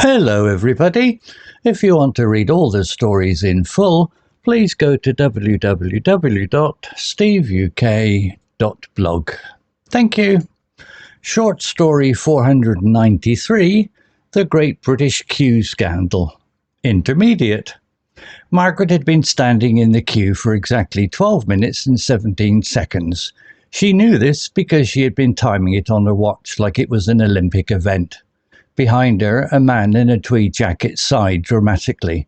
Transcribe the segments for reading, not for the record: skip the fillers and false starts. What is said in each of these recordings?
Hello everybody. If you want to read all the stories in full, please go to www.steveuk.blog. Thank you. Short story 493, The Great British Queue Scandal. Intermediate. Margaret had been standing in the queue for exactly 12 minutes and 17 seconds. She knew this because she had been timing it on her watch like it was an Olympic event. Behind her, a man in a tweed jacket sighed dramatically.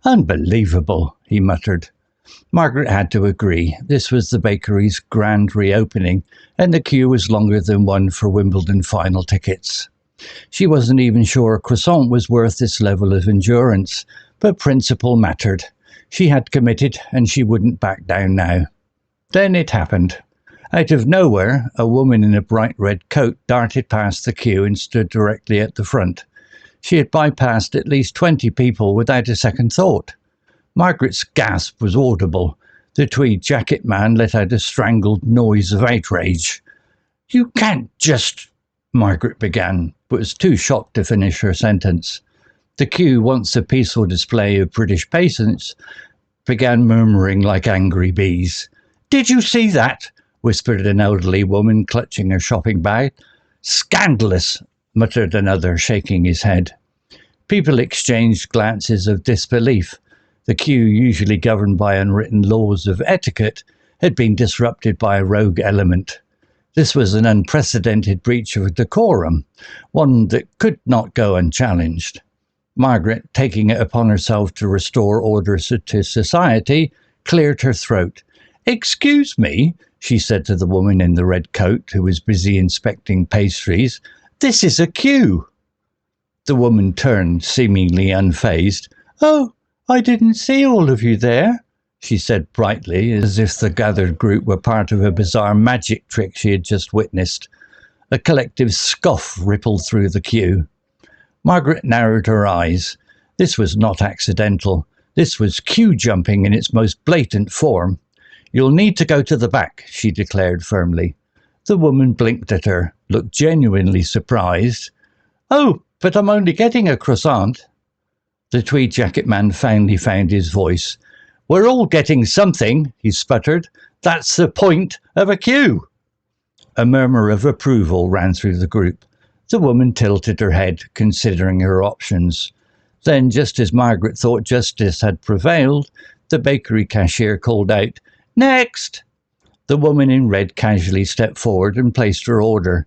"Unbelievable," he muttered. Margaret had to agree. This was the bakery's grand reopening, and the queue was longer than one for Wimbledon final tickets. She wasn't even sure a croissant was worth this level of endurance, but principle mattered. She had committed, and she wouldn't back down now. Then it happened. Out of nowhere, a woman in a bright red coat darted past the queue and stood directly at the front. She had bypassed at least 20 people without a second thought. Margaret's gasp was audible. The tweed jacket man let out a strangled noise of outrage. "You can't just—" Margaret began, but was too shocked to finish her sentence. The queue, once a peaceful display of British patience, began murmuring like angry bees. "Did you see that?" whispered an elderly woman clutching her shopping bag. "Scandalous," muttered another, shaking his head. People exchanged glances of disbelief. The queue, usually governed by unwritten laws of etiquette, had been disrupted by a rogue element. This was an unprecedented breach of decorum, one that could not go unchallenged. Margaret, taking it upon herself to restore order to society, cleared her throat. "Excuse me," she said to the woman in the red coat who was busy inspecting pastries. "This is a queue." The woman turned, seemingly unfazed. "Oh, I didn't see all of you there," she said brightly, as if the gathered group were part of a bizarre magic trick she had just witnessed. A collective scoff rippled through the queue. Margaret narrowed her eyes. This was not accidental. This was queue jumping in its most blatant form. "You'll need to go to the back," she declared firmly. The woman blinked at her, looked genuinely surprised. "Oh, but I'm only getting a croissant." The tweed jacket man finally found his voice. "We're all getting something," he sputtered. "That's the point of a queue." A murmur of approval ran through the group. The woman tilted her head, considering her options. Then, just as Margaret thought justice had prevailed, the bakery cashier called out, "Next!" The woman in red casually stepped forward and placed her order.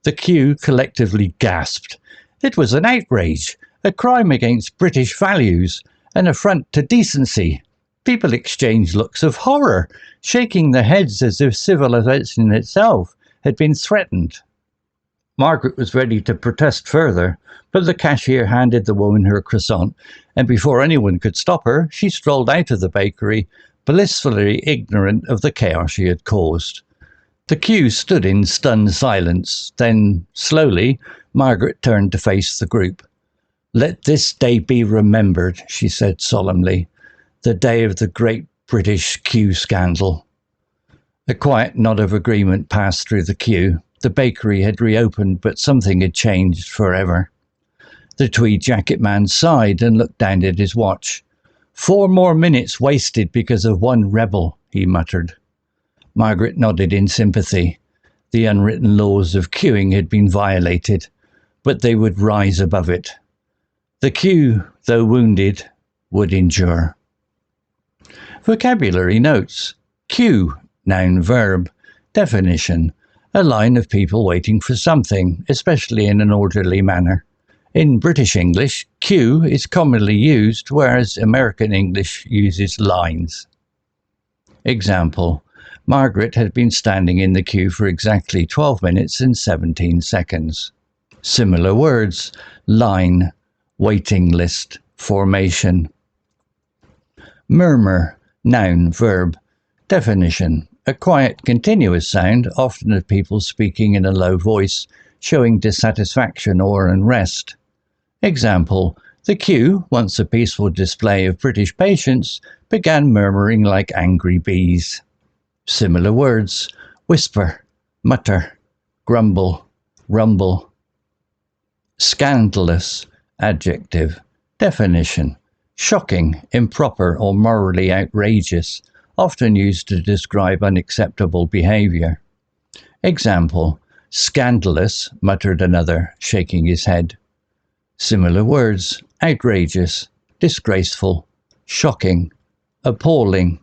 The queue collectively gasped. It was an outrage, a crime against British values, an affront to decency. People exchanged looks of horror, shaking their heads as if civilization itself had been threatened. Margaret was ready to protest further, but the cashier handed the woman her croissant, and before anyone could stop her, she strolled out of the bakery, blissfully ignorant of the chaos she had caused. The queue stood in stunned silence. Then, slowly, Margaret turned to face the group. "Let this day be remembered," she said solemnly. "The day of the Great British Queue Scandal." A quiet nod of agreement passed through the queue. The bakery had reopened, but something had changed forever. The tweed jacket man sighed and looked down at his watch. 4 more minutes wasted because of one rebel," he muttered. Margaret nodded in sympathy. The unwritten laws of queuing had been violated, but they would rise above it. The queue, though wounded, would endure. Vocabulary notes. Queue, noun verb. Definition: a line of people waiting for something, especially in an orderly manner. In British English, queue is commonly used, whereas American English uses lines. Example: Margaret had been standing in the queue for exactly 12 minutes and 17 seconds. Similar words: line, waiting list, formation. Murmur, noun, verb. Definition: a quiet, continuous sound, often of people speaking in a low voice, showing dissatisfaction or unrest. Example: the queue, once a peaceful display of British patience, began murmuring like angry bees. Similar words: whisper, mutter, grumble, rumble. Scandalous, adjective. Definition: shocking, improper, or morally outrageous, often used to describe unacceptable behaviour. Example: scandalous, muttered another, shaking his head. Similar words: outrageous, disgraceful, shocking, appalling.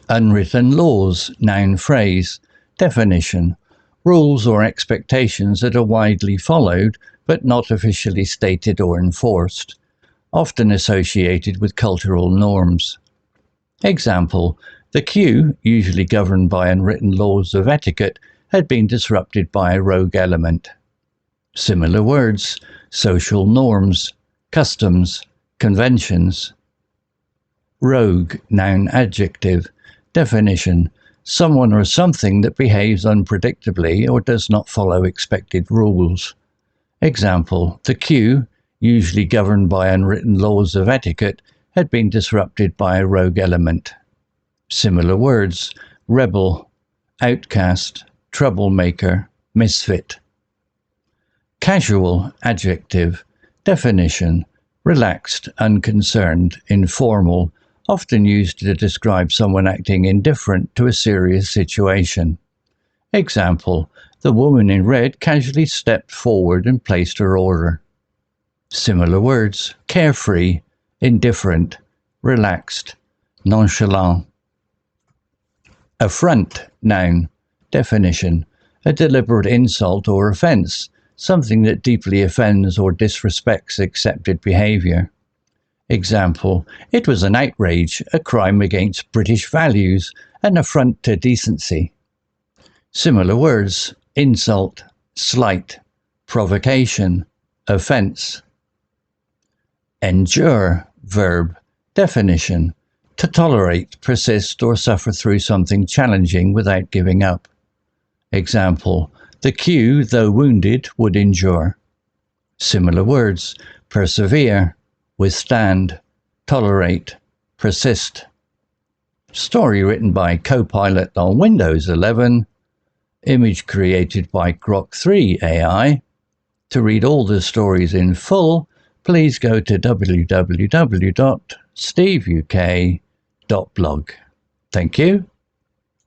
Unwritten laws, noun phrase. Definition: rules or expectations that are widely followed but not officially stated or enforced, often associated with cultural norms. Example: the queue, usually governed by unwritten laws of etiquette, had been disrupted by a rogue element. Similar words: social norms, customs, conventions. Rogue, noun adjective. Definition: someone or something that behaves unpredictably or does not follow expected rules. Example: the queue, usually governed by unwritten laws of etiquette, had been disrupted by a rogue element. Similar words: rebel, outcast, troublemaker, misfit. Casual, adjective. Definition: relaxed, unconcerned, informal, often used to describe someone acting indifferent to a serious situation. Example: the woman in red casually stepped forward and placed her order. Similar words: carefree, indifferent, relaxed, nonchalant. Affront, noun. Definition: a deliberate insult or offence, something that deeply offends or disrespects accepted behaviour. Example: it was an outrage, a crime against British values, an affront to decency. Similar words: insult, slight, provocation, offence. Endure, verb. Definition: to tolerate, persist, or suffer through something challenging without giving up. Example: the queue, though wounded, would endure. Similar words: persevere, withstand, tolerate, persist. Story written by Copilot on Windows 11. Image created by Grok 3 AI. To read all the stories in full, please go to www.steveuk.blog. Thank you.